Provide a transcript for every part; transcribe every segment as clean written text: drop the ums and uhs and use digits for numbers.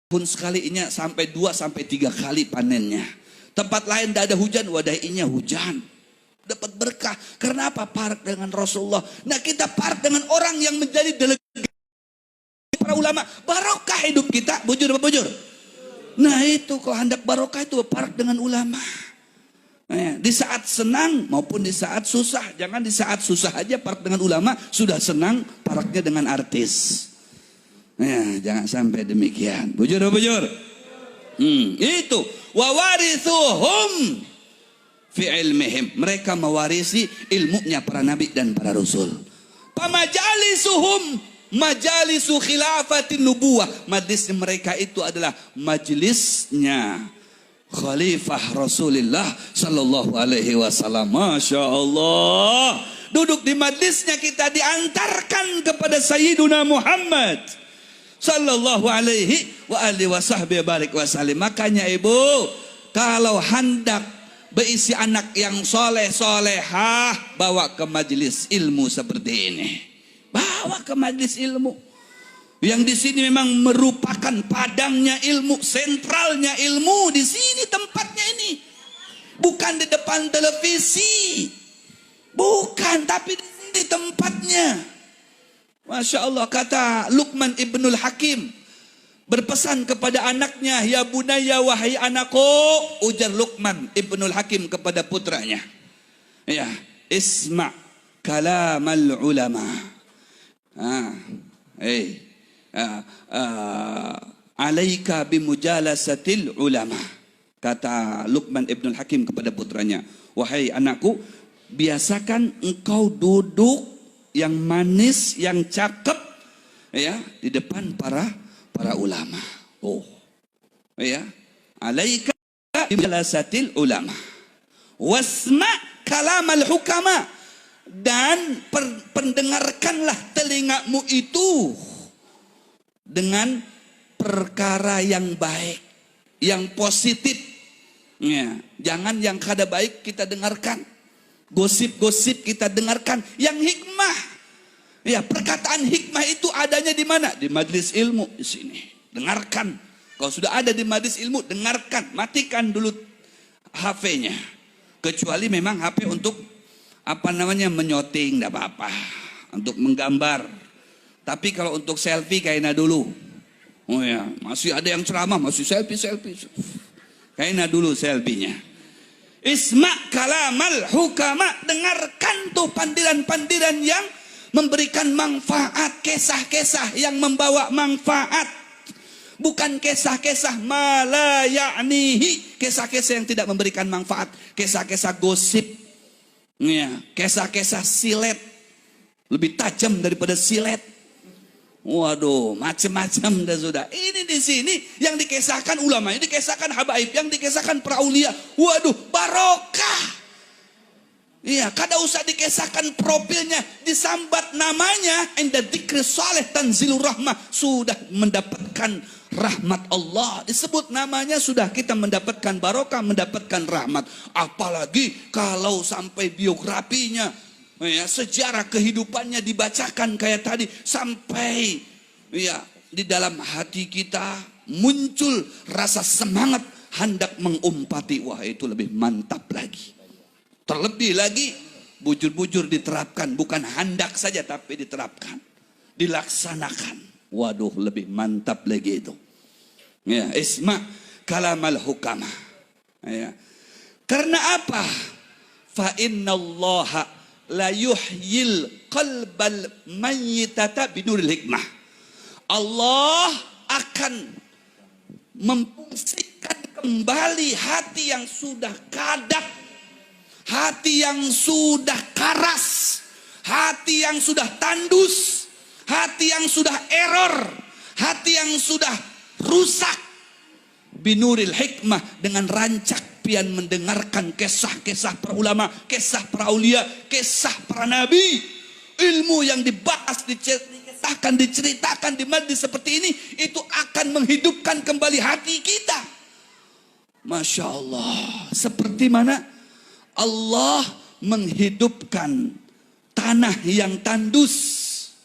Tahun sekalinya sampai 2 sampai 3 kali panennya. Tempat lain tidak ada hujan, wadainya hujan. Dapat berkah. Karena apa? Parak dengan Rasulullah. Nah, kita parak dengan orang yang menjadi delegasi para ulama. Barokah hidup kita. Bujur apa bujur? Nah, itu kalau hendak barokah itu parak dengan ulama. Nah, di saat senang maupun di saat susah. Jangan di saat susah aja parak dengan ulama. Sudah senang paraknya dengan artis. Ya, jangan sampai demikian. Bujur apa bujur? Itu wawarithuhum fi ilmihim. Mereka mewarisi ilmunya para nabi dan para rasul. Pamajalisuhum majalisu khilafatin nubuwah. Majlis mereka itu adalah majlisnya Khalifah Rasulullah sallallahu alaihi wasallam. Masya Allah. Duduk di majlisnya kita diantarkan kepada Sayyiduna Muhammad sallallahu alaihi wa alihi wa sahbihi barik wasallim. Makanya ibu, kalau hendak berisi anak yang soleh solehah, bawa ke majelis ilmu seperti ini. Bawa ke majelis ilmu. Yang di sini memang merupakan padangnya ilmu, sentralnya ilmu di sini tempatnya ini. Bukan di depan televisi. Bukan, tapi di sini tempatnya. Masya Allah, kata Luqman ibnul Hakim berpesan kepada anaknya, ya bunaya wahai anakku, ujar Luqman ibnul Hakim kepada putranya, ya, isma' kalamal ulama, alaika bimujalasatil ulama. Kata Luqman ibnul Hakim kepada putranya, wahai anakku, biasakan engkau duduk yang manis, yang cakep, ya, di depan para ulama. Oh, ya, alaika bimujalasatil ulama, wasma kalamal hukama, dan pendengarkanlah telingamu itu dengan perkara yang baik, yang positif. Ya, jangan yang kada baik kita dengarkan. Gosip-gosip kita dengarkan. Yang hikmah, ya, perkataan hikmah itu adanya di mana? Di majelis ilmu di sini. Dengarkan. Kalau sudah ada di majelis ilmu, dengarkan. Matikan dulu HP-nya. Kecuali memang HP untuk apa namanya, menyoting, tidak apa-apa. Untuk menggambar. Tapi kalau untuk selfie kayaknya dulu. Oh ya, masih ada yang ceramah, masih selfie. Kayaknya dulu selfie-nya. Isma' kalamal hukama, dengarkan tuh pandiran-pandiran yang memberikan manfaat, kisah-kisah yang membawa manfaat. Bukan kisah-kisah mala ya'nihi, kisah-kisah yang tidak memberikan manfaat, kisah-kisah gosip, ya, kisah-kisah silet, lebih tajam daripada silet. Waduh, macam-macam dah sudah. Ini di sini yang dikisahkan ulama, yang dikisahkan habaib, yang dikisahkan para aulia. Waduh, barokah. Iya, kada usah dikisahkan profilnya, disambat namanya, inda dzikri saleh tanzilur rahmah, sudah mendapatkan rahmat Allah. Disebut namanya sudah kita mendapatkan barokah, mendapatkan rahmat. Apalagi kalau sampai biografinya, ya, sejarah kehidupannya dibacakan kayak tadi, sampai, ya, di dalam hati kita muncul rasa semangat hendak mengumpati. Wah, itu lebih mantap lagi. Terlebih lagi bujur-bujur diterapkan, bukan hendak saja tapi diterapkan, dilaksanakan. Waduh, lebih mantap lagi itu. Ya, isma' kalamal hukama. Ya. Karena apa? Fa innallaha la yuhyil qalbal mayyitata binuril hikmah. Allah akan memfungsikan kembali hati yang sudah kadap, hati yang sudah karas, hati yang sudah tandus, hati yang sudah error, hati yang sudah rusak. Binuril hikmah, dengan rancak mendengarkan kisah-kisah para ulama, kisah para aulia, kisah para nabi. Ilmu yang dibahas, diceritakan di majlis seperti ini, itu akan menghidupkan kembali hati kita. Masya Allah. Seperti mana Allah menghidupkan tanah yang tandus,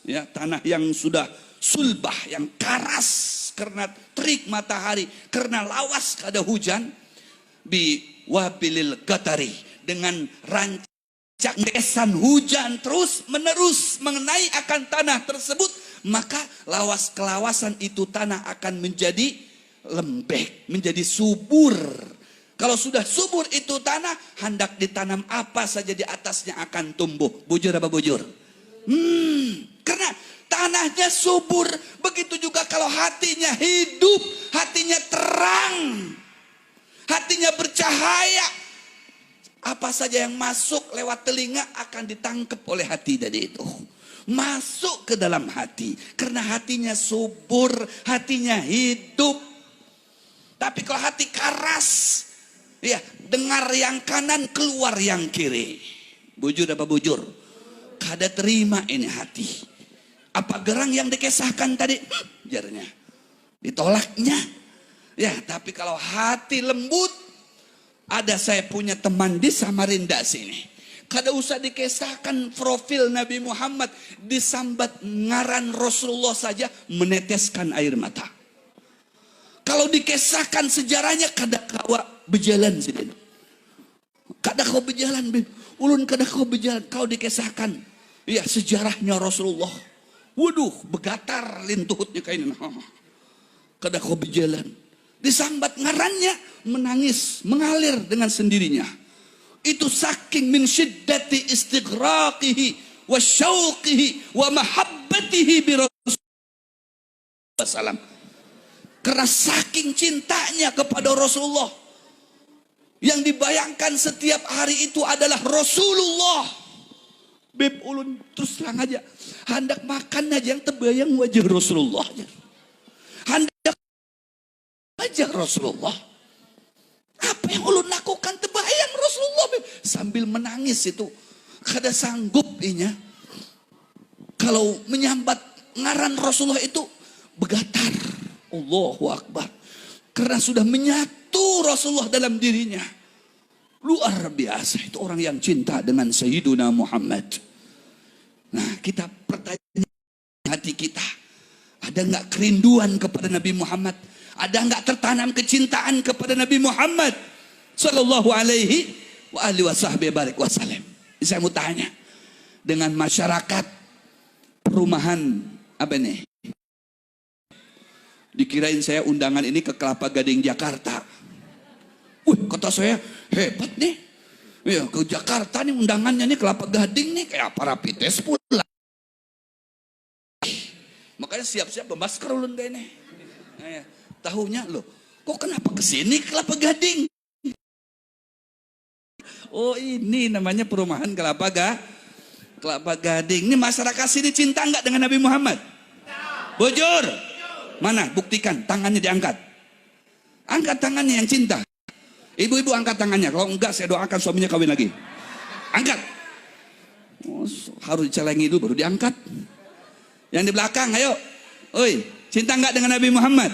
ya, tanah yang sudah sulbah, yang karas, karena terik matahari, karena lawas kada hujan, bi wabilil gatari, dengan rancak esan hujan terus menerus mengenai akan tanah tersebut, maka lawas kelawasan itu tanah akan menjadi lembek, menjadi subur. Kalau sudah subur itu tanah, hendak ditanam apa saja di atasnya akan tumbuh. Bujur apa bujur? Karena tanahnya subur. Begitu juga kalau hatinya hidup, hatinya terang, hatinya bercahaya. Apa saja yang masuk lewat telinga akan ditangkap oleh hati tadi itu. Masuk ke dalam hati. Karena hatinya subur, hatinya hidup. Tapi kalau hati karas, ya, dengar yang kanan, keluar yang kiri. Bujur apa bujur? Kada terima ini hati. Apa gerang yang dikisahkan tadi? Jarnya. Ditolaknya. Ya, tapi kalau hati lembut, ada saya punya teman di Samarinda sini. Kada usah dikisahkan profil Nabi Muhammad, disambat ngaran Rasulullah saja meneteskan air mata. Kalau dikisahkan sejarahnya, kada kawa berjalan sini. Kada kau berjalan, ulun kada kau berjalan. Kau dikisahkan, ya, sejarahnya Rasulullah. Waduh, begatar lintuhutnya kain. Kada kau berjalan. Disambat ngarannya, menangis, mengalir dengan sendirinya. Itu saking min syiddati istighraqihi wa syauqihi wa mahabbatihi bi Rasulullah. Karena saking cintanya kepada Rasulullah, yang dibayangkan setiap hari itu adalah Rasulullah. Beb ulun terus terang aja, hendak makan aja yang terbayang wajah Rasulullah. Hendak aja Rasulullah. Apa yang ulun lakukan terbayang Rasulullah, beb. Sambil menangis itu, kada sanggup inya. Kalau menyambat ngaran Rasulullah itu bergetar. Allahu Akbar. Karena sudah menyatu Rasulullah dalam dirinya. Luar biasa. Itu orang yang cinta dengan Sayyiduna Muhammad. Nah, kita pertanyaan hati kita. Ada nggak kerinduan kepada Nabi Muhammad? Ada nggak tertanam kecintaan kepada Nabi Muhammad Sallallahu alaihi wa alihi wasallam? Saya mau tanya. Dengan masyarakat perumahan apa nih? Dikirain saya undangan ini ke Kelapa Gading Jakarta. Kata saya hebat nih. Ya, ke Jakarta nih undangannya nih Kelapa Gading nih, kayak para pites pula. Makanya siap-siap bermasker ulun kayak ini. Ya, tahunya loh, kok kenapa kesini Kelapa Gading? Oh, ini namanya perumahan Kelapa Gading. Ini masyarakat sini cinta nggak dengan Nabi Muhammad? Bujur. Mana? Buktikan. Tangannya diangkat. Angkat tangannya yang cinta. Ibu-ibu angkat tangannya. Kalau enggak, saya doakan suaminya kawin lagi. Angkat. Oh, harus dicelengi dulu baru diangkat. Yang di belakang, ayo. Oi, cinta enggak dengan Nabi Muhammad?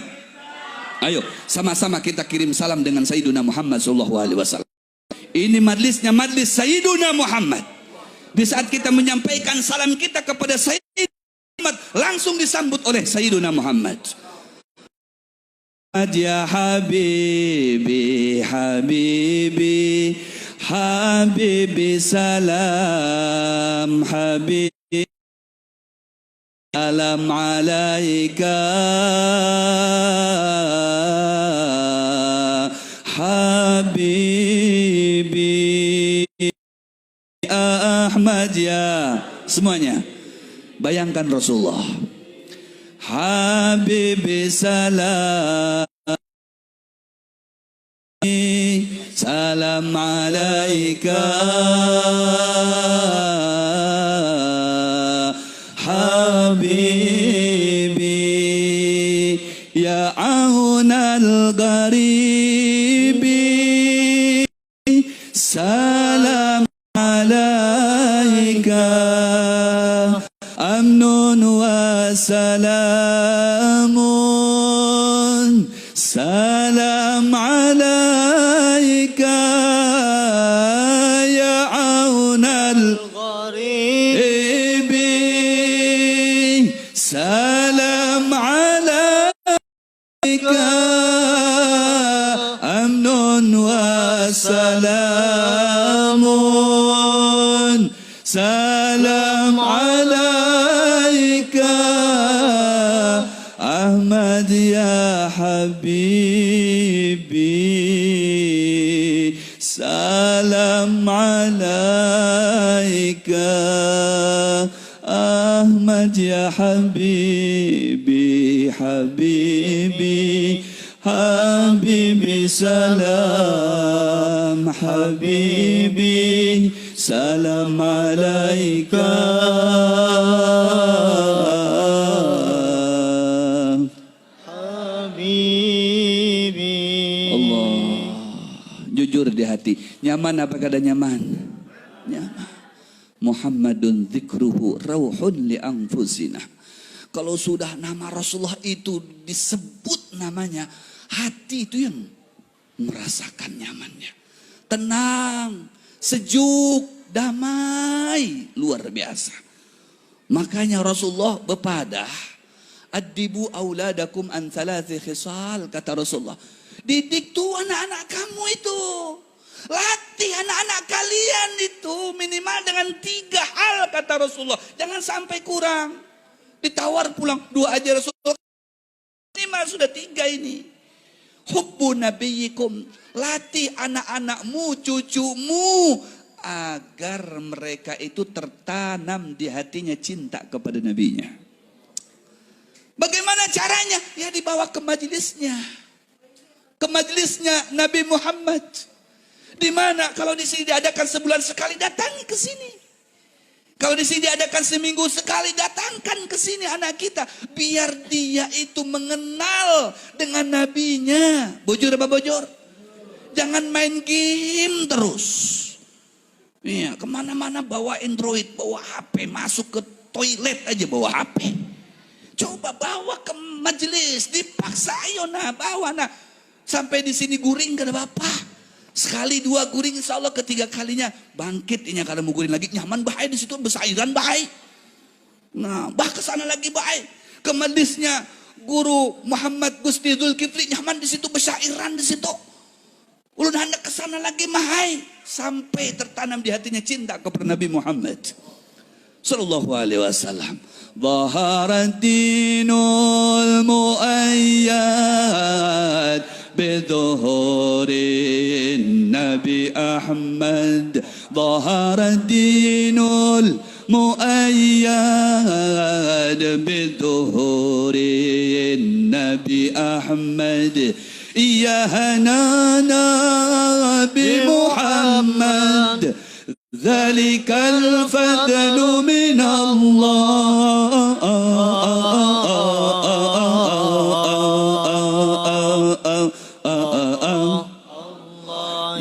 Ayo, sama-sama kita kirim salam dengan Sayyiduna Muhammad SAW. Ini majlisnya majlis Sayyiduna Muhammad. Di saat kita menyampaikan salam kita kepada Sayyiduna Muhammad, langsung disambut oleh Sayyiduna Muhammad. Ya Habibi, Habibi, Habibi salam, Habibi salam alaika, Habibi Ahmad, ya semuanya. Bayangkan Rasulullah. Habibi salam, salam alaika, Habibi ya aunal gharibi, salam alaika, amnun wa salamun, salam alaika ya aunal gharibi, salam alaika. habibi, salam alaika. Ahmad ya habibi, habibi, habibi, salam habibi, salam alaika. Habibi. Allah, jujur di hati, nyaman apa kada nyaman? Nyaman. Muhammadun dzikruhu rauhun li anfusina. Kalau sudah nama Rasulullah itu disebut namanya, hati itu yang merasakan nyamannya. Tenang, sejuk, damai, luar biasa. Makanya Rasulullah bepadah, adibu auladakum an thalathi khisal, kata Rasulullah. Didik tuh anak-anak kamu itu. Latih anak-anak kalian itu minimal dengan 3 hal, kata Rasulullah. Jangan sampai kurang. Ditawar pulang 2 aja Rasulullah. Minimal sudah 3 ini. Hubbu nabiyikum. Latih anak-anakmu, cucumu, agar mereka itu tertanam di hatinya cinta kepada nabinya. Bagaimana caranya? Ya dibawa ke majelisnya. Ke majelisnya Nabi Muhammad. Di mana kalau di sini diadakan sebulan sekali, datangi ke sini. Kalau di sini diadakan seminggu sekali, datangkan ke sini anak kita, biar dia itu mengenal dengan nabinya. Bojor apa bojor? Jangan main game terus. Iya, kemana-mana bawa Android, bawa HP, masuk ke toilet aja bawa HP. Coba bawa ke majelis, dipaksa ayo nah bawa nah. Sampai di sini guring gak ada apa-apa. Sekali 2 guring, insya Allah ketiga kalinya bangkit. Ini kalau mau guring lagi nyaman bahaya di situ, bersairan bahaya. Nah, bah ke sana lagi bahaya. Ke majelisnya guru Muhammad Gusti Zulkifli, nyaman di situ, bersairan di situ. Ulun hendak ke sana lagi bahaya, sampai tertanam di hatinya cinta kepada Nabi Muhammad sallallahu alaihi wasallam. Dhaharadinul muayyad بظهور النبي أحمد. ظهر الدين المؤيد بظهور النبي أحمد. يا هنانا بمحمد ذلك الفضل من الله.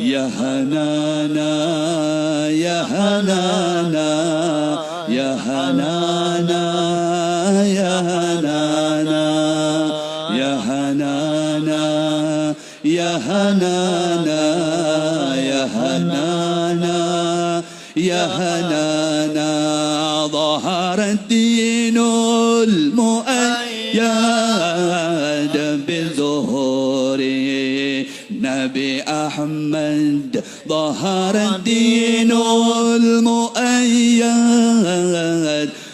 يا هنانا يا هنانا يا هنانا يا هنانا يا هنانا يا هنانا يا هنانا يا هنانا. ظهر الدين المؤيد بظهور نبي أحمد. ظهر الدين المؤيد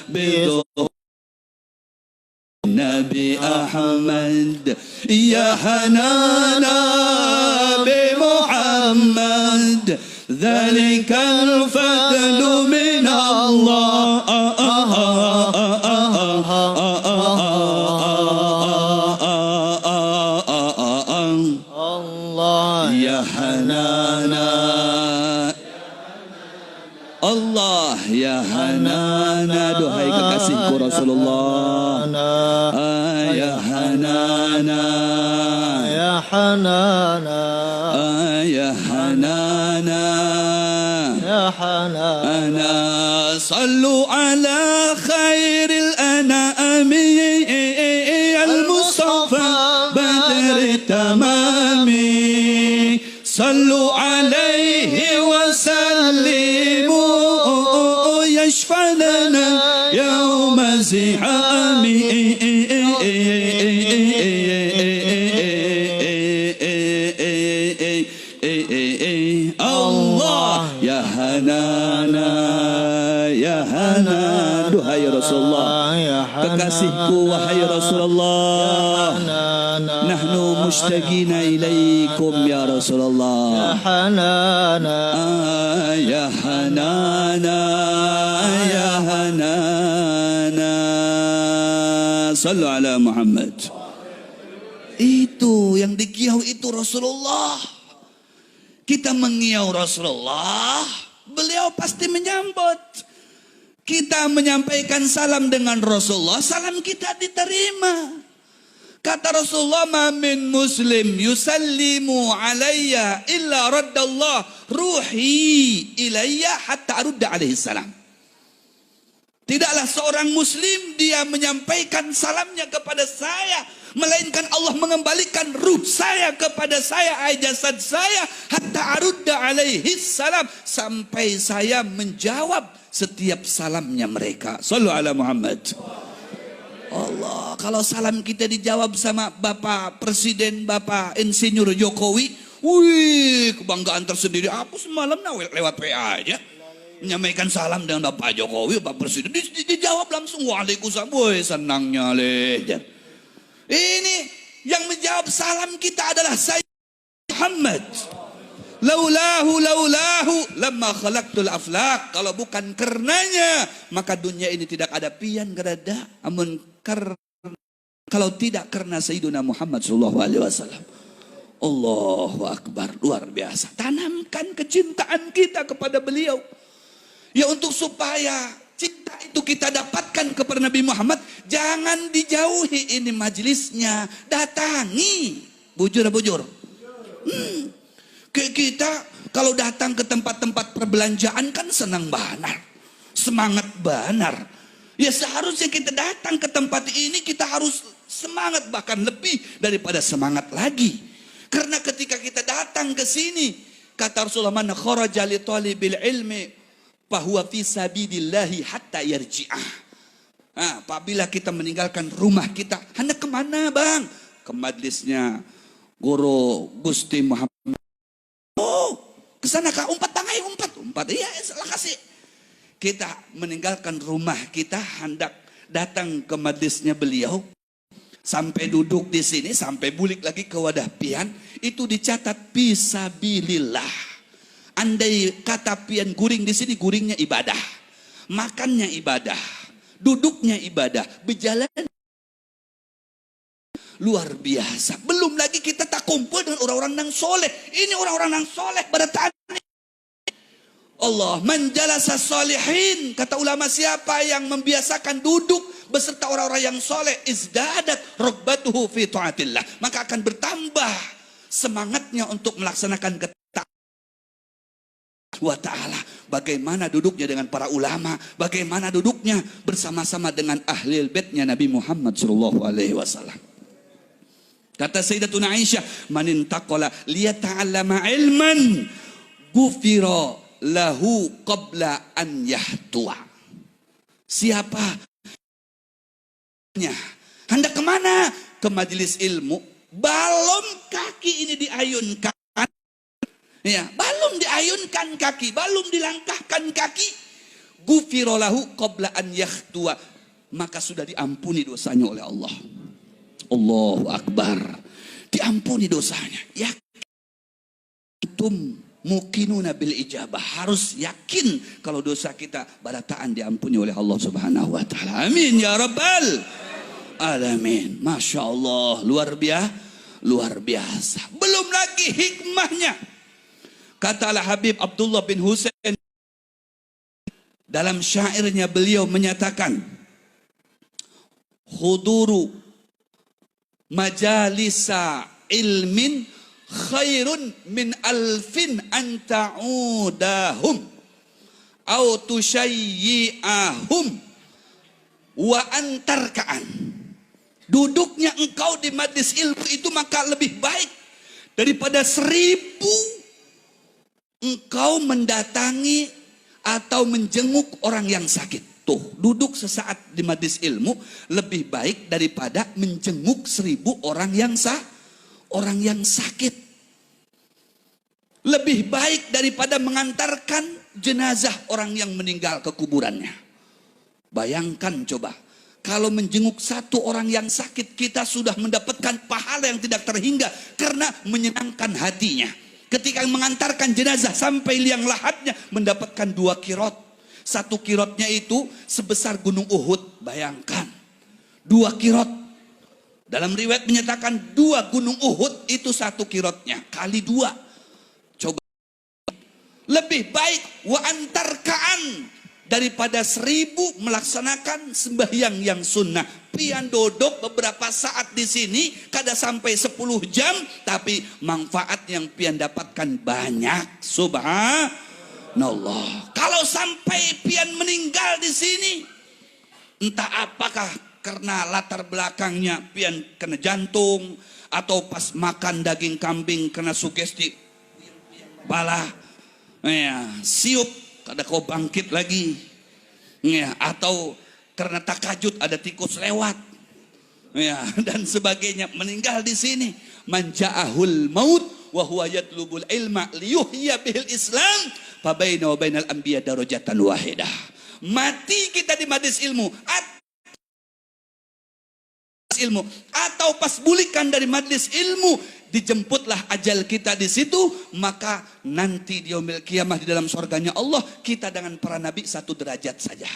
بظهور نبي أحمد. يا هنانا بمحمد ذلك الفضل من الله. يا هنانا Allah ya Hanana, duhai kekasihku Rasulullah. Ya Hanana ya Hanana ya Hanana ya Hanana. Sallu ala khairil anami al-Mustafa badri tamami. Sallu alaihi wa sallimu yashfa lana yawma zihami. Allah ya Hanana ya Hanan. Duhai Rasulullah, kekasihku wahai Rasulullah, nahnu mushtaqina ilaikum ya Rasulullah. يا حنانا Ya Hanana, Ya Hanana, sallu ala Muhammad. Itu yang dikiau itu Rasulullah. Kita mengiau Rasulullah, beliau pasti menyambut. Kita menyampaikan salam dengan Rasulullah, salam kita diterima. Kata Rasulullah, ma min muslim yusallimu alayya illa raddallah ruhi ilayya hatta arudda alaihi salam. Tidaklah seorang muslim dia menyampaikan salamnya kepada saya, melainkan Allah mengembalikan ruh saya kepada saya, jasad saya, hatta arudda alaihi salam, sampai saya menjawab setiap salamnya mereka. Sallu ala Muhammad. Allah, kalau salam kita dijawab sama Bapak Presiden, Bapak Insinyur Jokowi, wih, kebanggaan tersendiri. Aku semalam lewat WA aja menyampaikan salam dengan Bapak Jokowi, Bapak Presiden, dijawab langsung, waalaikumsalam. Wih, senangnya lejar. Ini yang menjawab salam kita adalah saya Muhammad. Laulahu lamma khalaqtul aflaq. Kalau bukan karenanya maka dunia ini tidak ada pian gerada. Amun kalau tidak karena Sayyidina Muhammad sallallahu alaihi wasallam. Allahu akbar, luar biasa. Tanamkan kecintaan kita kepada beliau. Ya, untuk supaya cinta itu kita dapatkan kepada Nabi Muhammad, jangan dijauhi ini majelisnya, datangi. Bujur. Kita kalau datang ke tempat-tempat perbelanjaan kan senang banar, semangat banar. Ya, seharusnya kita datang ke tempat ini kita harus semangat, bahkan lebih daripada semangat lagi. Karena ketika kita datang ke sini, kata Rasulullah, man kharaja li talibil ilmi fahuwa fi sabilillahi hatta yarji'ah. Apabila kita meninggalkan rumah kita, hendak kemana bang? Ke majlisnya Guru Gusti Muhammad. Oh, kesana kak, umpat. Iya, salah kasih. Kita meninggalkan rumah kita, hendak datang ke majlisnya beliau, sampai duduk di sini, sampai bulik lagi ke wadah pian, itu dicatat fisabilillah. Andai kata pian guring di sini, guringnya ibadah, makannya ibadah, duduknya ibadah, berjalan luar biasa. Belum lagi kita tak kumpul dengan orang-orang yang soleh. Ini orang-orang yang soleh pada taat Allah. Man jalasa salihin, kata ulama, siapa yang membiasakan duduk beserta orang-orang yang soleh, izdadat raghbatuhu fi taatillah, maka akan bertambah semangatnya untuk melaksanakan ketaatan wa ta'ala. Bagaimana duduknya dengan para ulama, bagaimana duduknya bersama-sama dengan ahli baitnya Nabi Muhammad sallallahu alaihi wasallam. Kata Sayyidatuna Aisyah, man intaqala liyata'allama ilman ghufira lahu qabla an yahtua. Siapa hendak kemana? Ke majelis ilmu, balum kaki ini diayunkan, ya, balum diayunkan kaki, balum dilangkahkan kaki, ghufira lahu qabla an yahtua, maka sudah diampuni dosanya oleh Allah. Allahu akbar, diampuni dosanya. Yakin muqinuna bil ijabah, harus yakin kalau dosa kita barataan diampuni oleh Allah Subhanahu wa taala. Amin ya rabbal alamin. Masya Allah, luar biasa. Belum lagi hikmahnya. Kata Al Habib Abdullah bin Husain dalam syairnya, beliau menyatakan, huduru majalisa ilmin khairun min alfin anta'udahum au tusyayyi'ahum wa antarkaan. Duduknya engkau di majlis ilmu itu maka lebih baik daripada 1000 engkau mendatangi atau menjenguk orang yang sakit. Tuh, duduk sesaat di majlis ilmu lebih baik daripada menjenguk 1000 orang yang sakit. Lebih baik daripada mengantarkan jenazah orang yang meninggal ke kuburannya. Bayangkan coba, Kalau menjenguk satu orang yang sakit, kita sudah mendapatkan pahala yang tidak terhingga karena menyenangkan hatinya. Ketika mengantarkan jenazah sampai liang lahatnya, mendapatkan 2 kirot. 1 kirotnya itu sebesar gunung Uhud. Bayangkan, 2 kirot. Dalam riwayat menyatakan 2 gunung Uhud itu 1 kirotnya. Kali 2. Coba. Lebih baik wa antarkaan daripada 1000 melaksanakan sembahyang yang sunnah. Pian duduk beberapa saat di sini, kada sampai 10 jam, tapi manfaat yang pian dapatkan banyak. Subhanallah. Kalau sampai pian meninggal di sini, entah apakah karena latar belakangnya pian kena jantung, atau pas makan daging kambing kena sugesti bala, ya, siup kada kau bangkit lagi, ya, atau karena takajud ada tikus lewat, ya, dan sebagainya, meninggal di sini. Manja'ahul maut wa huwa yatlubul ilma liyuhya bihil islam fa baina wa bainal anbiya darajatan wahidah. Mati kita di majlis ilmu, atau pas bulikan dari majlis ilmu, dijemputlah ajal kita di situ, maka nanti di yaumil kiamah di dalam surganya Allah, kita dengan para nabi 1 derajat saja.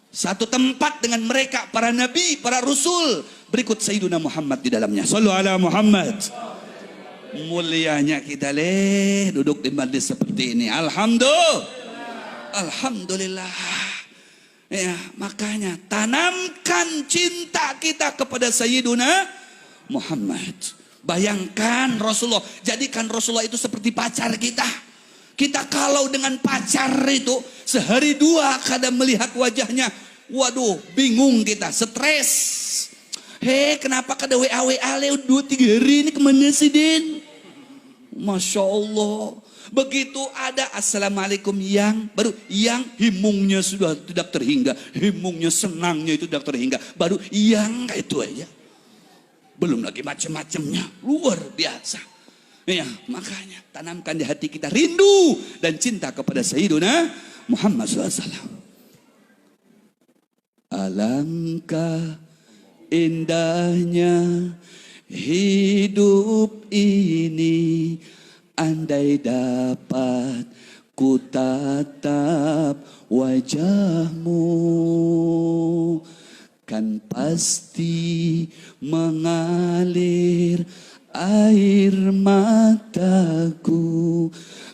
1 tempat dengan mereka, para nabi, para rasul. Berikut Sayyiduna Muhammad di dalamnya. Sallu ala Muhammad. Mulianya kita duduk di majlis seperti ini. Alhamdulillah. Ya, makanya tanamkan cinta kita kepada Sayyiduna Muhammad. Bayangkan Rasulullah, jadikan Rasulullah itu seperti pacar kita. Kita kalau dengan pacar itu sehari 2 kadang melihat wajahnya, waduh, bingung kita, stres. Kenapa kada WA le 2-3 hari ini kemana sih, Din? Masya Allah. Begitu ada assalamualaikum yang, baru yang himungnya sudah tidak terhingga, himungnya senangnya itu tidak terhingga, baru yang itu aja. Belum lagi macam-macamnya, luar biasa. Ya, makanya tanamkan di hati kita rindu dan cinta kepada Sayyiduna Muhammad SAW. Alangkah indahnya hidup ini, andai dapat ku tatap wajahmu, kan pasti mengalir air mataku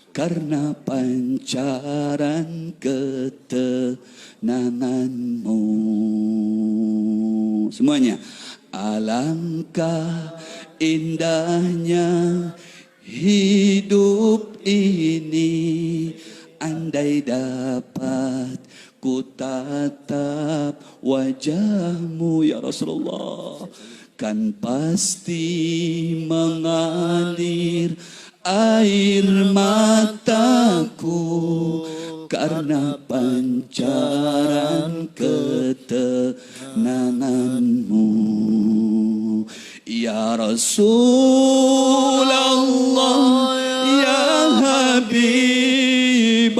karena pancaran ketenanganmu. Semuanya. Alangkah indahnya hidup ini, andai dapat ku tatap wajahmu ya Rasulullah, kan pasti mengalir air mataku karena pancaran ketenanganmu. Ya Rasulullah, ya Habiballah,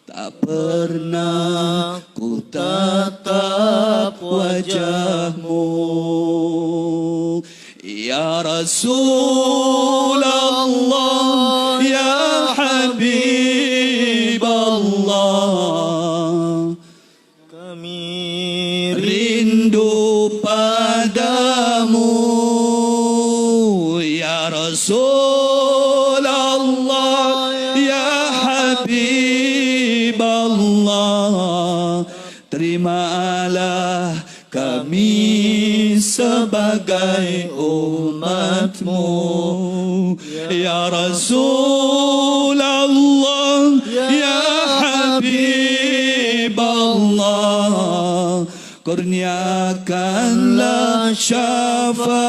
tak pernah ku tatap wajahmu. Ya Rasulullah, ya Habiballah, kami rindu padamu. Ya Rasulullah, ya Habiballah, terimalah kami sebagai umatmu. Ya Rasulullah, ya Habiballah, kurniakanlah syafaatmu.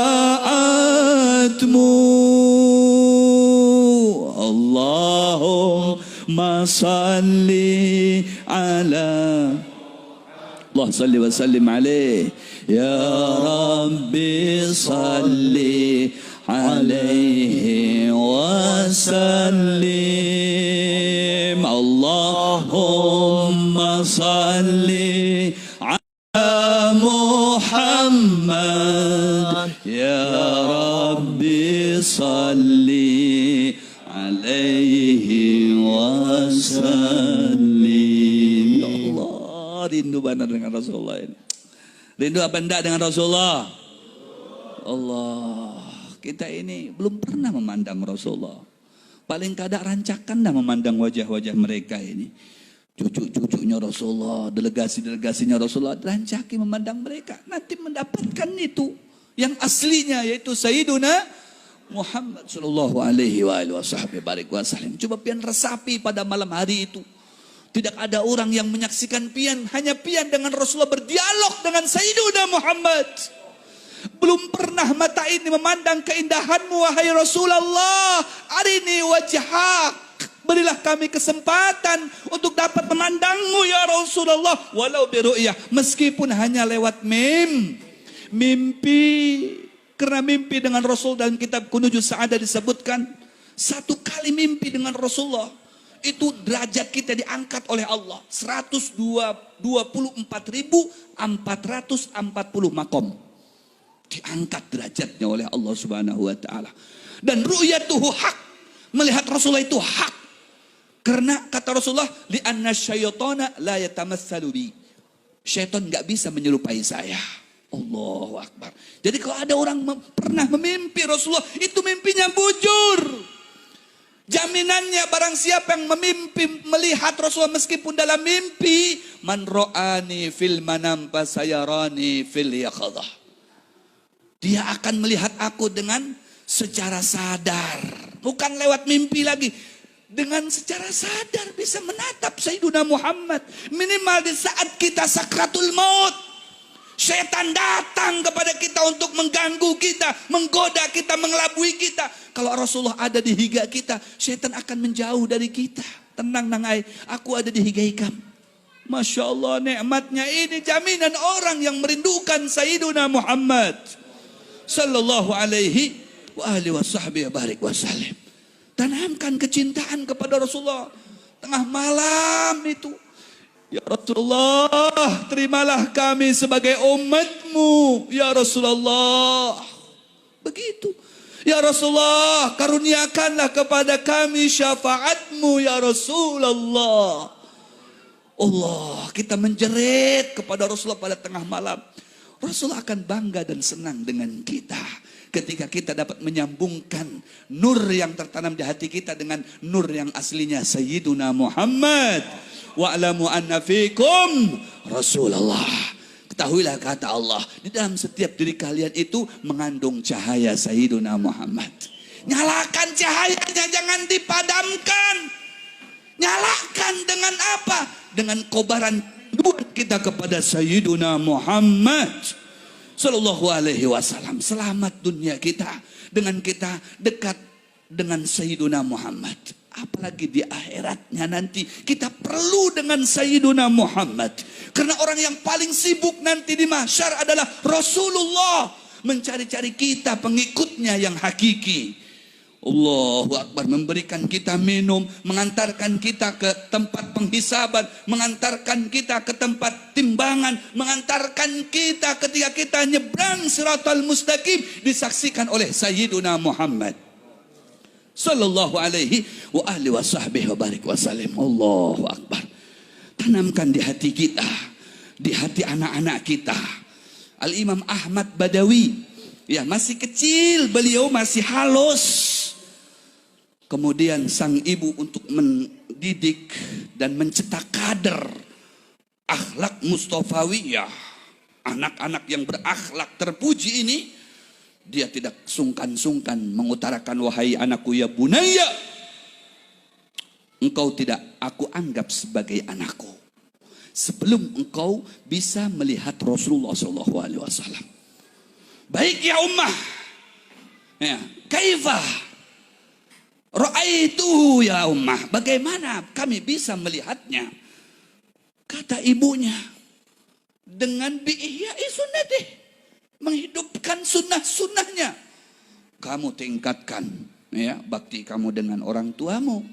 Allahumma salli ala Allah salli wa sallim alaih. Ya Rabbi salli alaihi wa sallim. Allahumma salli Ya Rabbi salli alaihi wasallim. Ya Allah, rindu benar dengan Rasulullah ini. Rindu apa enggak dengan Rasulullah? Allah, kita ini belum pernah memandang Rasulullah. Paling kadang rancakan dah memandang wajah-wajah mereka ini. Cucu-cucunya Rasulullah, delegasi-delegasinya Rasulullah, rancaki memandang mereka. Nanti mendapatkan itu yang aslinya, yaitu Sayyiduna Muhammad sallallahu alaihi wasallam. Coba pian resapi pada malam hari itu. Tidak ada orang yang menyaksikan pian, hanya pian dengan Rasulullah berdialog dengan Sayyiduna Muhammad. Belum pernah mata ini memandang keindahanmu wahai Rasulullah. Arini wajhak. Berilah kami kesempatan untuk dapat memandangmu ya Rasulullah. Walau biru'yah. Meskipun hanya lewat mimpi. Karena mimpi dengan Rasul dalam kitab Kunuzul Sa'adah disebutkan. Satu kali mimpi dengan Rasulullah. Itu derajat kita diangkat oleh Allah. 124.440 makom. Diangkat derajatnya oleh Allah Subhanahu wa taala. Dan ru'yatuhu hak. Melihat Rasulullah itu hak. Karena kata Rasulullah, li anna syaitana la yatamassalu bi. Syaitan enggak bisa menyerupai saya. Allahu akbar. Jadi kalau ada orang pernah memimpi Rasulullah, itu mimpinya bujur. Jaminannya barang siapa yang memimpi melihat Rasulullah meskipun dalam mimpi, man ra'ani fil manam fasayarani fil yaqadhah. Dia akan melihat aku dengan secara sadar. Bukan lewat mimpi lagi. Dengan secara sadar bisa menatap Sayyiduna Muhammad. Minimal di saat kita sakratul maut. Syaitan datang kepada kita untuk mengganggu kita. Menggoda kita, mengelabui kita. Kalau Rasulullah ada di higa kita, syaitan akan menjauh dari kita. Tenang nangai, aku ada di higa ikam. Masya Allah, nikmatnya ini jaminan orang yang merindukan Sayyiduna Muhammad sallallahu alaihi wa alihi wasallam. Tanamkan kecintaan kepada Rasulullah. Tengah malam itu, ya Rasulullah, terimalah kami sebagai umatmu. Ya Rasulullah. Begitu. Ya Rasulullah, karuniakanlah kepada kami syafaatmu ya Rasulullah. Allah, kita menjerit kepada Rasulullah pada tengah malam. Rasulullah akan bangga dan senang dengan kita. Ketika kita dapat menyambungkan nur yang tertanam di hati kita dengan nur yang aslinya Sayyiduna Muhammad. Wa'lamu anna fikum Rasulullah. Ketahuilah kata Allah, di dalam setiap diri kalian itu mengandung cahaya Sayyiduna Muhammad. Nyalakan cahayanya, jangan dipadamkan. Nyalakan dengan apa? Dengan kobaran kita kepada Sayyiduna Muhammad sallallahu alaihi wasallam. Selamat dunia kita dengan kita dekat dengan Sayyiduna Muhammad. Apalagi di akhiratnya nanti kita perlu dengan Sayyiduna Muhammad. Karena orang yang paling sibuk nanti di mahsyar adalah Rasulullah. Mencari-cari kita pengikutnya yang hakiki. Allahu Akbar, memberikan kita minum, mengantarkan kita ke tempat penghisaban, mengantarkan kita ke tempat timbangan, mengantarkan kita ketika kita nyebrang Siratal Mustaqim disaksikan oleh Sayyiduna Muhammad sallallahu alaihi wa alihi wasallam. Allahu Akbar. Tanamkan di hati kita, di hati anak-anak kita. Al-Imam Ahmad Badawi, ya masih kecil, beliau masih halus. Kemudian sang ibu untuk mendidik dan mencetak kader akhlak Mustafawiyah, anak-anak yang berakhlak terpuji ini, dia tidak sungkan-sungkan mengutarakan, wahai anakku ya bunaya, engkau tidak aku anggap sebagai anakku sebelum engkau bisa melihat Rasulullah SAW. Baik ya ummah, ya, kaifah ra'aituhu ya ummah, bagaimana kami bisa melihatnya? Kata ibunya, dengan bi'ihya'i sunnatih, menghidupkan sunnah-sunnahnya. Kamu tingkatkan ya bakti kamu dengan orang tuamu.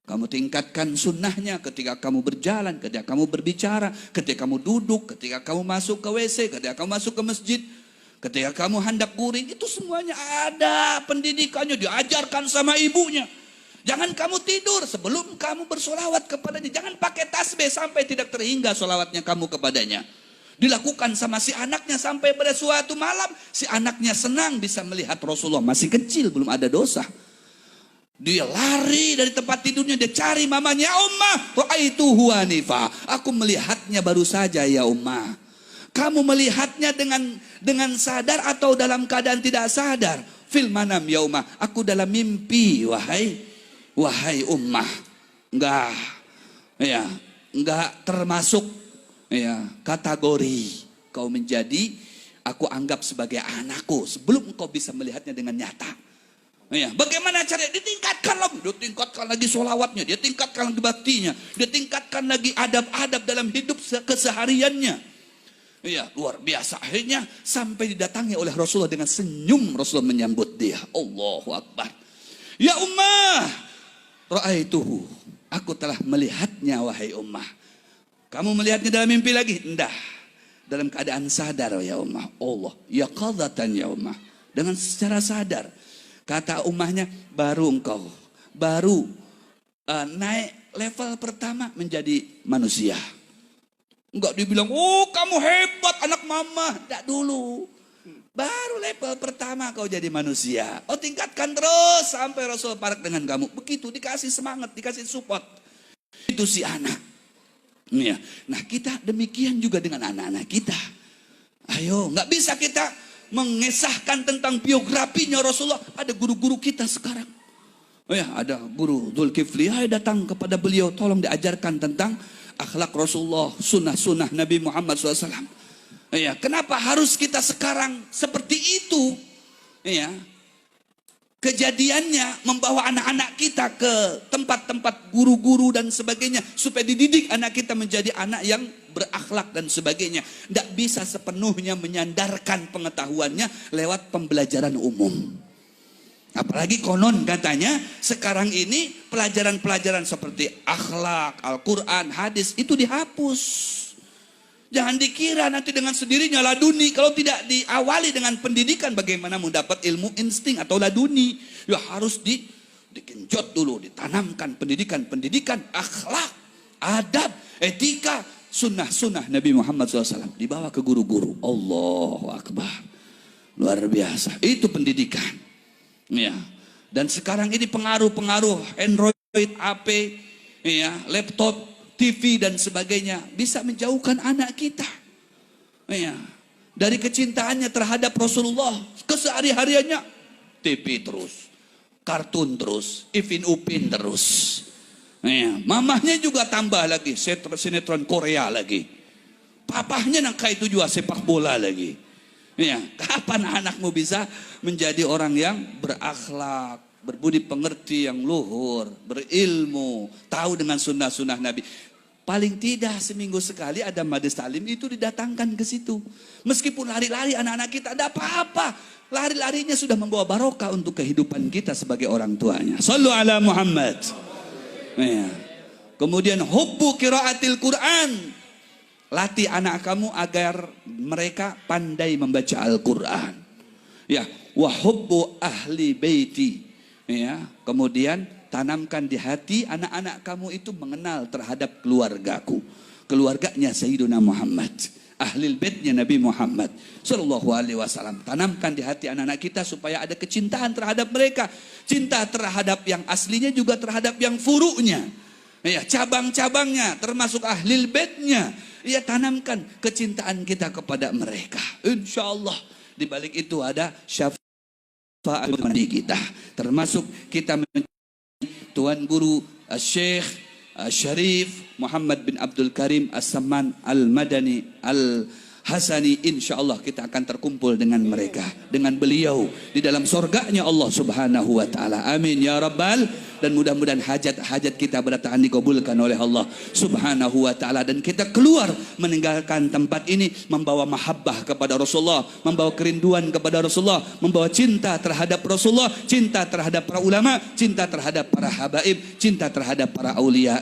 Kamu tingkatkan sunnahnya ketika kamu berjalan, ketika kamu berbicara, ketika kamu duduk, ketika kamu masuk ke WC, ketika kamu masuk ke masjid. Ketika kamu hendak guring, itu semuanya ada pendidikannya, diajarkan sama ibunya. Jangan kamu tidur sebelum kamu bersolawat kepadanya. Jangan pakai tasbih sampai tidak terhingga solawatnya kamu kepadanya. Dilakukan sama si anaknya sampai pada suatu malam, si anaknya senang bisa melihat Rasulullah. Masih kecil, belum ada dosa. Dia lari dari tempat tidurnya, dia cari mamanya. Ya Ummah, ra'aituhu hanifa. Aku melihatnya baru saja ya Ummah. Kamu melihatnya dengan sadar atau dalam keadaan tidak sadar? Fil manam ya Ummah. Aku dalam mimpi, wahai Ummah. Enggak termasuk kategori kau menjadi, aku anggap sebagai anakku sebelum engkau bisa melihatnya dengan nyata. Bagaimana caranya? Ditingkatkan lagi solawatnya, dia tingkatkan lagi baktinya, dia tingkatkan lagi adab-adab dalam hidup kesehariannya. Luar biasa. Akhirnya sampai didatangi oleh Rasulullah dengan senyum. Rasulullah menyambut dia. Allahu Akbar. Ya Ummah, ra'aituhu. Aku telah melihatnya wahai Ummah. Kamu melihatnya dalam mimpi lagi? Enggak. Dalam keadaan sadar ya Ummah. Allah. Ya qadatan ya Ummah. Dengan secara sadar. Kata Ummahnya, baru engkau. Baru naik level pertama menjadi manusia. Enggak dibilang, oh kamu hebat anak mama. Enggak dulu. Baru level pertama kau jadi manusia. Oh tingkatkan terus sampai Rasul parak dengan kamu. Begitu dikasih semangat, dikasih support. Itu si anak. Nah kita demikian juga dengan anak-anak kita. Ayo, enggak bisa kita mengesahkan tentang biografinya Rasulullah. Ada guru-guru kita sekarang. Ada guru Zulkifli. Datang kepada beliau, tolong diajarkan tentang akhlak Rasulullah, sunnah-sunnah Nabi Muhammad SAW. Kenapa harus kita sekarang seperti itu? Kejadiannya membawa anak-anak kita ke tempat-tempat guru-guru dan sebagainya. Supaya dididik anak kita menjadi anak yang berakhlak dan sebagainya. Tidak bisa sepenuhnya menyandarkan pengetahuannya lewat pembelajaran umum. Apalagi konon katanya sekarang ini pelajaran-pelajaran seperti akhlak, Al-Quran, hadis itu dihapus. Jangan dikira nanti dengan sendirinya laduni. Kalau tidak diawali dengan pendidikan bagaimana mendapat ilmu insting atau laduni. Harus digenjot dulu, ditanamkan pendidikan akhlak, adab, etika, sunnah-sunnah Nabi Muhammad SAW. Dibawa ke guru-guru. Allahu Akbar. Luar biasa. Itu pendidikan. Dan sekarang ini pengaruh-pengaruh Android, HP, laptop, TV dan sebagainya bisa menjauhkan anak kita. Dari kecintaannya terhadap Rasulullah, kesehari-hariannya TV terus, kartun terus, Ipin Upin terus. Mamahnya juga tambah lagi sinetron Korea lagi. Papahnya nangka itu juga sepak bola lagi. Kapan anakmu bisa menjadi orang yang berakhlak, berbudi pengerti yang luhur, berilmu, tahu dengan sunnah-sunnah Nabi. Paling tidak seminggu sekali ada majelis taklim itu didatangkan ke situ. Meskipun lari-lari anak-anak kita, ada apa-apa. Lari-larinya sudah membawa barokah untuk kehidupan kita sebagai orang tuanya. Sallu ala Muhammad. Kemudian hubbu qiraatil Quran. Latih anak kamu agar mereka pandai membaca Al-Quran. Wa hubbu ahli baiti. Kemudian tanamkan di hati anak-anak kamu itu mengenal terhadap keluargaku. Keluarganya Sayyiduna Muhammad. Ahlil baitnya Nabi Muhammad Sallallahu Alaihi Wasallam. Tanamkan di hati anak-anak kita supaya ada kecintaan terhadap mereka. Cinta terhadap yang aslinya juga terhadap yang furu'nya. Cabang-cabangnya termasuk ahlil baitnya. Tanamkan kecintaan kita kepada mereka. Insya Allah di balik itu ada syafaat bagi kita. Termasuk kita Tuan Guru Syekh Syarif Muhammad bin Abdul Karim As-Samman Al-Madani Al-Hasani. Insya Allah kita akan terkumpul dengan mereka, dengan beliau di dalam surganya Allah Subhanahu wa ta'ala. Amin ya Rabbal. Dan mudah-mudahan hajat-hajat kita berdatangan dikabulkan oleh Allah Subhanahu wa ta'ala. Dan kita keluar meninggalkan tempat ini membawa mahabbah kepada Rasulullah, membawa kerinduan kepada Rasulullah, membawa cinta terhadap Rasulullah, cinta terhadap para ulama, cinta terhadap para habaib, cinta terhadap para aulia.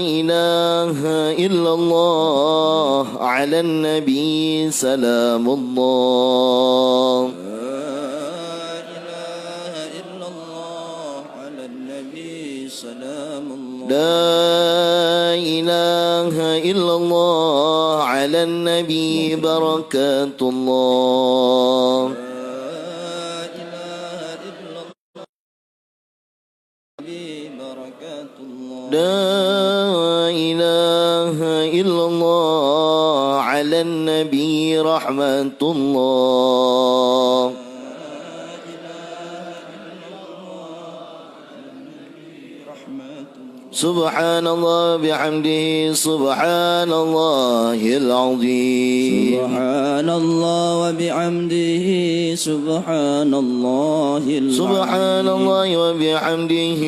إله إلا الله على النبي سلام الله لا إله إلا الله على النبي بركات الله لا إله إلا الله على النبي رحمة الله سبحان الله بحمده سبحان الله العظيم سبحان الله وبحمده سبحان الله سبحان الله وبحمده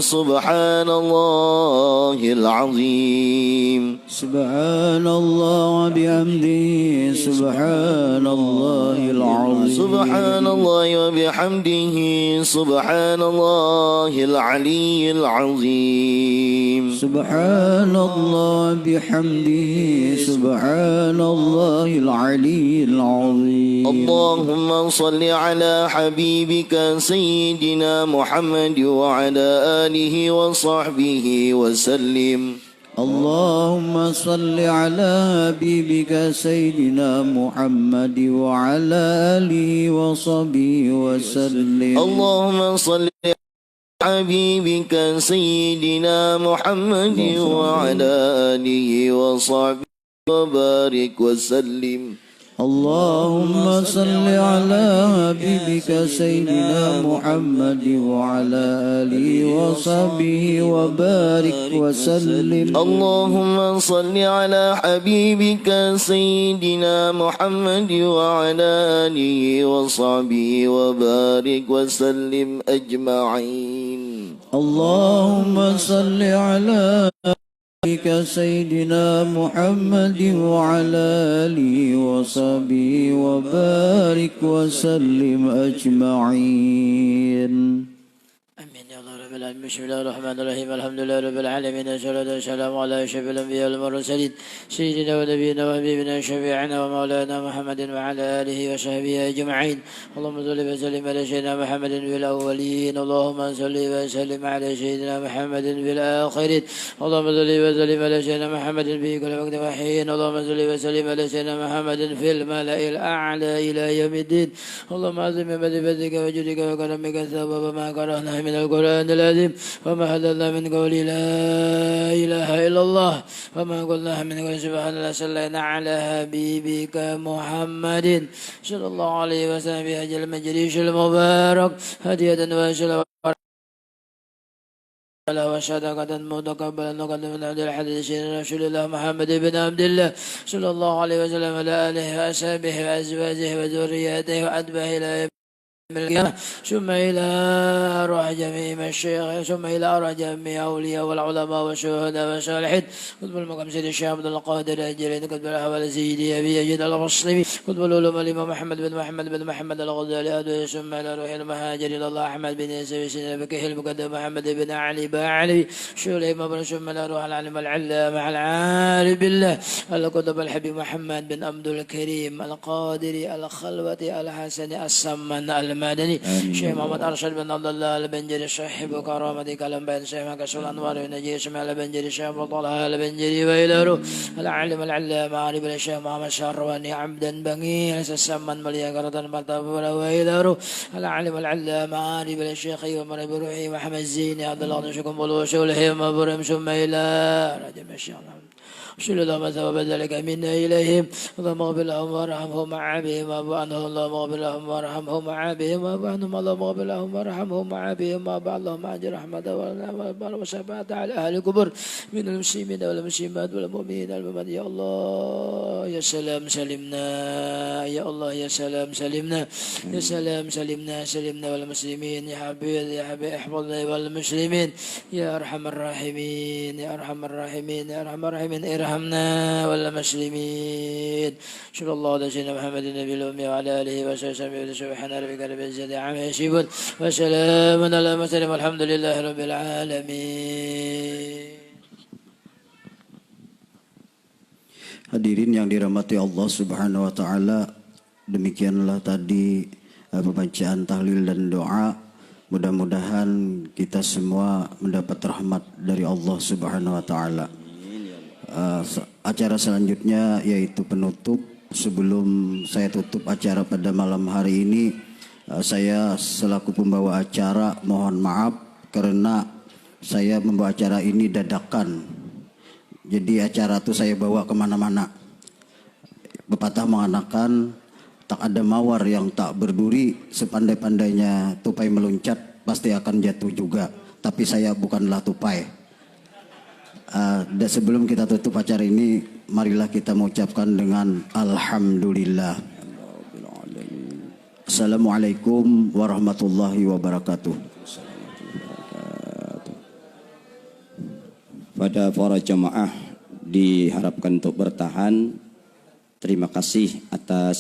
سبحان الله العظيم سبحان الله وبحمده سبحان الله العظيم سبحان الله وبحمده سبحان الله العلي العظيم سبحان الله بحمده سبحان الله العلي العظيم اللهم صل على حبيبك سيدنا محمد وعلى آله وصحبه وسلم اللهم صل على حبيبك سيدنا محمد وعلى آله وصحبه وسلم اللهم صل على حبيبك سيدنا محمد وعلى آله وصحبه وبارك وسلم اللهم صل على حبيبك سيدنا محمد وعلى آله وصحبه وبارك وسلم اللهم صل على حبيبك سيدنا محمد وعلى آله وصحبه وبارك وسلم أجمعين اللهم صل على حبيبك سيدنا محمد وعلى آله وصحبه وبارك وسلم أجمعين. آمين يا الله رب العالمين. بسم الله الرحمن الرحيم. الحمد لله رب العالمين. والصلاة والسلام على أشرف الأنبياء والمرسلين سيدنا ونبينا وحبيبنا شفيعنا ومولانا محمد وعلى آله وصحبه أجمعين. اللهم صل وسلم على سيدنا محمد في الأولين. اللهم صل وسلم على سيدنا محمد في الآخرين. اللهم صل وسلم على سيدنا محمد في كل وقت وحين. اللهم صل وسلم على سيدنا محمد في الملأ الأعلى إلى يوم الدين. اللهم أعظم بفضلك وجودك وكرمك الثواب ما قرأنا من القرآن العظيم وما حدثنا من قول لا إله إلا الله وما قلنا من قول سبحان الله. صلينا على حبيبك محمد صلى الله عليه وسلم بهجر المجريش المبارك هدية وسلام وصدقة متقبلا نقدم من عبد الحديث سيدنا رسول الله محمد بن عبد الله صلى الله عليه وسلم على آله وأصحابه وأزواجه وذرياته وأتباعه إلى ثم إلى أرواح جميع الشيخ ثم إلى أرواح جميع أولياء والعلماء والشهداء والصالحين. قطب المقام سيد الشيخ عبد القادر الجيلاني. قطب الأحوال سيدي أبي يزيد المسلمي. قطب العلوم الإمام محمد بن محمد الغزالي أدوية. ثم إلى روح المهاجر إلى الله أحمد بن يسوع سيدنا بكيه المقدم محمد بن علي باعلي شولي مبرم. ثم إلى روح العالم العلامة مع العارف بالله القطب الحبيب محمد بن عبد الكريم القادري الخلوة الحسن السمن المدني. شيخ محمد أرشد بن عبد الله البنجري صاحب كرامة كلام بين شيخ كشف الأنوار ونجي اسماعيل البنجري شيخ طلحة البنجري وإلى العالم العلامة عارف الشيخ محمد شهرواني عبدا بغير السمن مليا قرة مرتبة وإلى العالم العلامة عارف الشيخ عمر بروحي محمد الزيني عبد الله نشكم بالوصول مبرم. ثم إلى رجم الشيخ شل اللهم ثواب ذلك منا إليهم. اللهم اغفر لهم وارحمهم وعافهم واعف عنهم. اللهم اغفر لهم وارحمهم وعافهم واعف عنهم. اللهم اغفر لهم وارحمهم وعافهم واعف عنهم. اللهم أجر رحمته وشفاعة على أهل القبور من المسلمين والمسلمات والمؤمنين والمؤمنات. يا الله يا سلام سلمنا. يا الله يا سلام سلمنا. يا سلام سلمنا سلمنا والمسلمين. يا حبيب يا حبيب احفظنا والمسلمين يا أرحم الراحمين يا أرحم الراحمين يا أرحم الراحمين. ارحمنا والمسلمين. صلى الله على سيدنا محمد النبي الأمي وعلى آله وصحبه سبحان ربك رب العزة عما يصفون وسلام على المرسلين والحمد لله رب العالمين. Hadirin yang dirahmati Allah Subhanahu wa taala, demikianlah tadi pembacaan tahlil dan doa. Mudah-mudahan kita semua mendapat rahmat dari Allah Subhanahu wa taala. Acara selanjutnya yaitu penutup. Sebelum saya tutup acara pada malam hari ini, saya selaku pembawa acara mohon maaf karena saya membawa acara ini dadakan. Jadi acara itu saya bawa kemana-mana. Pepatah mengatakan tak ada mawar yang tak berduri, sepandai-pandainya tupai meluncat pasti akan jatuh juga. Tapi saya bukanlah tupai. Dan sebelum kita tutup acara ini, marilah kita mengucapkan dengan Alhamdulillah. Assalamualaikum warahmatullahi wabarakatuh. Pada para jamaah diharapkan untuk bertahan. Terima kasih atas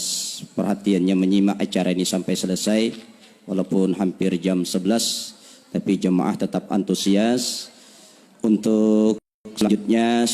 perhatiannya menyimak acara ini sampai selesai. Walaupun hampir jam 11, tapi jemaah tetap antusias. Untuk selanjutnya